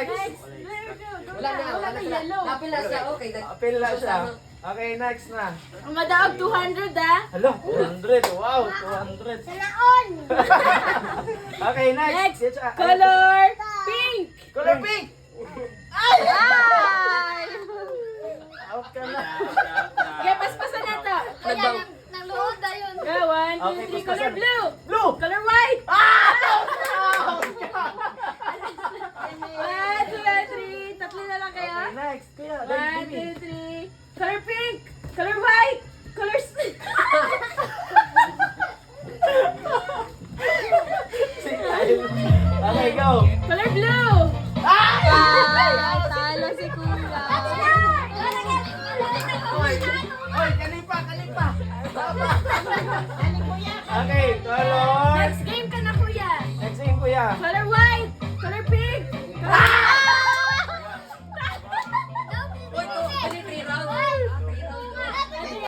next. Wala na yellow. Napil na siya, okay. Apil na siya. Okay, next na. Ang madaog 200 ah. Hello, 200. Wow, 200. Salaon! Okay, next. Next, Yes, color pink. Color pink. Ay! Out ka na. Okay, paspasan na to. Kaya nang luod na yun. Okay, 1, 2, Okay, 3, color paspasan. blue. Blue. Color white. Ah! 1, 2, 3. Tatlo na lang kayo. Okay, next. Kuya, 1, 2, 3. Color pink. Color white.